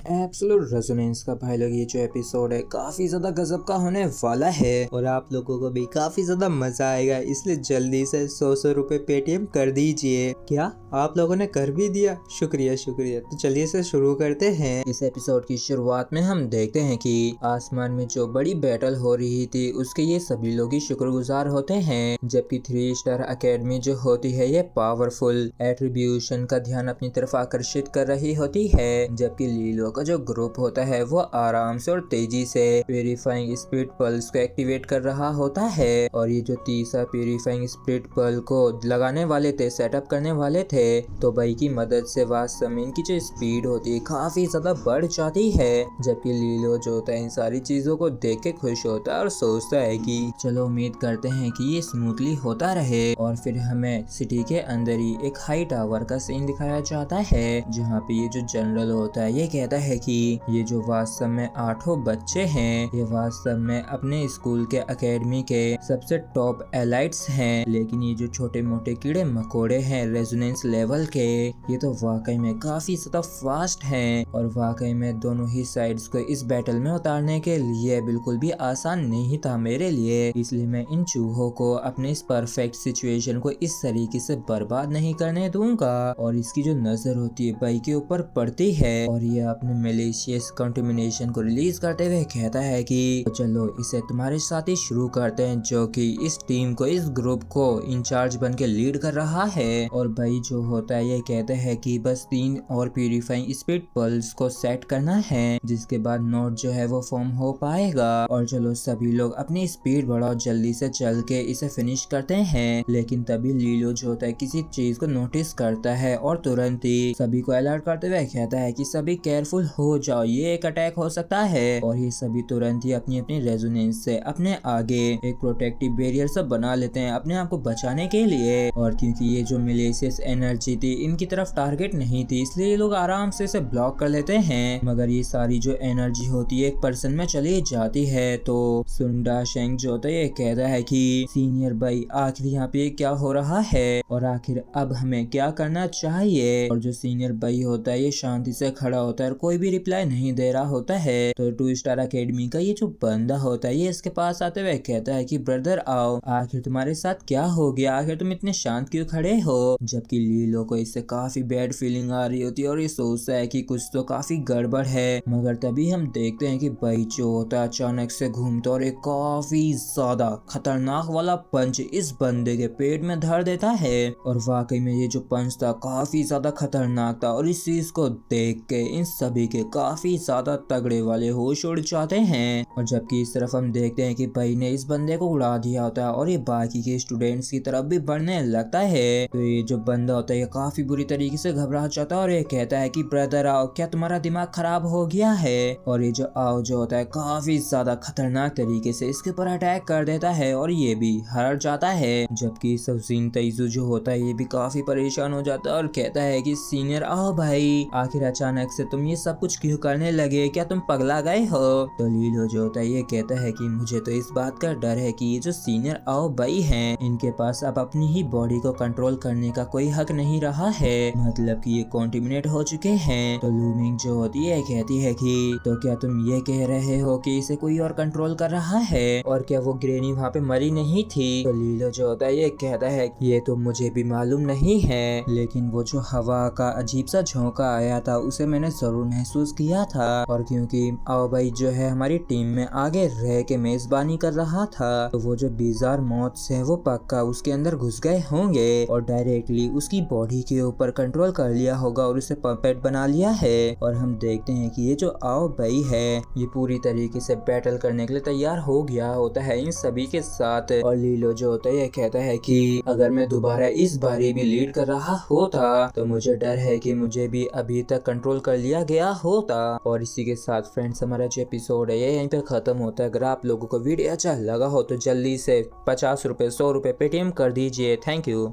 Absolute resonance का भाई लोग ये जो एपिसोड है काफी ज्यादा गजब का होने वाला है और आप लोगों को भी काफी ज्यादा मजा आएगा, इसलिए जल्दी से 100 रुपए पेटीएम कर दीजिए। क्या आप लोगों ने कर भी दिया? शुक्रिया शुक्रिया। तो चलिए से शुरू करते हैं। इस एपिसोड की शुरुआत में हम देखते हैं कि आसमान में जो बड़ी बैटल हो रही थी उसके ये सभी लोग ही शुक्रगुजार होते हैं, जबकि 3 स्टार अकेडमी जो होती है ये पावरफुल एट्रीब्यूशन का ध्यान अपनी तरफ आकर्षित कर रही होती है, जबकि लीलो का जो ग्रुप होता है वो आराम से और तेजी से प्यूरिफाइंग स्पिरिट पल्स को एक्टिवेट कर रहा होता है। और ये जो तीसरा प्यूरिफाइंग स्पिरिट पल को लगाने वाले थे, सेटअप करने वाले थे, तो भाई की मदद से वास्तव में इनकी जो स्पीड होती है काफी ज्यादा बढ़ जाती है, जबकि लीलो जो होता है इन सारी चीजों को देख के खुश होता है और सोचता है कि चलो उम्मीद करते हैं कि ये स्मूथली होता रहे। और फिर हमें सिटी के अंदर ही एक हाई टावर का सीन दिखाया जाता है, जहाँ पे ये जो जनरल होता है ये कहता है कि ये जो वास्तव में 8 बच्चे हैं ये वास्तव में अपने स्कूल के एकेडमी के सबसे टॉप एलाइट्स हैं, लेकिन ये जो छोटे मोटे कीड़े मकोड़े हैं रेजोनेंस लेवल के, ये तो वाकई में काफी ज्यादा फास्ट हैं। और वाकई में दोनों ही साइड्स को इस बैटल में उतारने के लिए बिल्कुल भी आसान नहीं था मेरे लिए, इसलिए मैं इन चूहों को अपने इस परफेक्ट सिचुएशन को इस तरीके से बर्बाद नहीं करने दूंगा। और इसकी जो नजर होती है बाई के ऊपर पड़ती है और ये अपने मलेशियस कंटामिनेशन को रिलीज करते हुए कहता है कि तो चलो इसे तुम्हारे साथ ही शुरू करते हैं, जो कि इस टीम को, इस ग्रुप को इंचार्ज बन के लीड कर रहा है। और भाई जो होता है ये कहते हैं कि बस 3 और प्यूरिफाइंग स्पिरिट पल्स को सेट करना है, जिसके बाद नोट जो है वो फॉर्म हो पाएगा। और चलो सभी लोग अपनी स्पीड बढ़ाओ, जल्दी से चल के इसे फिनिश करते हैं। लेकिन तभी लीलो जो होता है किसी चीज को नोटिस करता है और तुरंत ही सभी को अलर्ट करते हुए कहता है कि सभी केयरफुल हो जाओ, ये एक अटैक हो सकता है। और ये सभी तुरंत ही अपनी अपनी रेजोनेंस से अपने आगे एक प्रोटेक्टिव बैरियर सब बना लेते हैं अपने आप को बचाने के लिए। और क्योंकि ये जो मलेशियस एनर्जी थी इनकी तरफ टारगेट नहीं थी, इसलिए ये लोग आराम से इसे ब्लॉक कर लेते हैं। मगर ये सारी जो एनर्जी होती है एक पर्सन में चली जाती है। तो सुंडा शेंग जो होता है ये कहता है कि सीनियर भाई आखिर यहाँ पे क्या हो रहा है और आखिर अब हमें क्या करना चाहिए। और जो सीनियर भाई होता है ये शांति से खड़ा होता है और कोई भी रिप्लाई नहीं दे रहा होता है। तो 2 स्टार अकेडमी का ये जो बंदा होता है ये इसके पास आते हुए कहता है कि ब्रदर आओ, आखिर तुम्हारे साथ क्या हो गया, आखिर तुम इतने शांत क्यों खड़े हो। जबकि लीलो को इससे काफी बैड फीलिंग आ रही होती है और ये सोचता है कि कुछ तो काफी गड़बड़ है। मगर तभी हम देखते हैं कि भाई जो होता है अचानक से घूमता और एक काफी ज्यादा खतरनाक वाला पंच इस बंदे के पेट में धर देता है। और वाकई में ये जो पंच था काफी ज्यादा खतरनाक था और इस चीज को देख के इन सभी के काफी ज्यादा तगड़े वाले होश उड़ जाते हैं। और जबकि इस तरफ हम देखते हैं कि भाई ने इस बंदे को उड़ा दिया होता है और ये बाकी के स्टूडेंट्स की तरफ भी बढ़ने लगता है। तो ये जो बंदा होता है ये काफी बुरी तरीके से घबरा जाता है और ये कहता है कि ब्रदर आओ, क्या तुम्हारा दिमाग खराब हो गया है। और ये जो आओ जो होता है काफी ज्यादा खतरनाक तरीके से इसके ऊपर अटैक कर देता है और ये भी हार जाता है। जबकि सवजीन तेजू जो होता है ये भी काफी परेशान हो जाता है और कहता है कि सीनियर आओ भाई, आखिर अचानक से तुम ये सब कुछ क्यों करने लगे, क्या तुम पगला गए हो। तो लीलो जो होता है ये कहता है कि मुझे तो इस बात का डर है कि ये जो सीनियर आओ भाई हैं इनके पास अब अपनी ही बॉडी को कंट्रोल करने का कोई हक नहीं रहा है, मतलब कि ये कॉन्टिमिनेट हो चुके हैं। तो लूमिंग जो होती है कहती है कि तो क्या तुम ये कह रहे हो कि इसे कोई और कंट्रोल कर रहा है, और क्या वो ग्रेनी वहाँ पे मरी नहीं थी। तो लीलो जो होता है ये कहता है ये तो मुझे भी मालूम नहीं है, लेकिन वो जो हवा का अजीब सा झोंका आया था उसे मैंने जरूर महसूस किया था। और क्योंकि आओ भाई जो है हमारी टीम में आगे रह के मेजबानी कर रहा था, तो वो जो बीजार मौत से वो पक्का उसके अंदर घुस गए होंगे और डायरेक्टली उसकी बॉडी के ऊपर कंट्रोल कर लिया होगा और उसे पपेट बना लिया है। और हम देखते हैं कि ये जो आओ भाई है ये पूरी तरीके से बैटल करने के लिए तैयार हो गया होता है इन सभी के साथ। और लीलो जो होता है ये कहता है कि अगर मैं दोबारा इस बारी भी लीड कर रहा होता तो मुझे डर है कि मुझे भी अभी तक कंट्रोल कर लिया गया होता। और इसी के साथ फ्रेंड्स हमारा जो एपिसोड है ये यहीं पे खत्म होता है। अगर आप लोगों को वीडियो अच्छा लगा हो तो जल्दी से 50 रुपए 100 रुपए पेटीएम कर दीजिए। Thank you.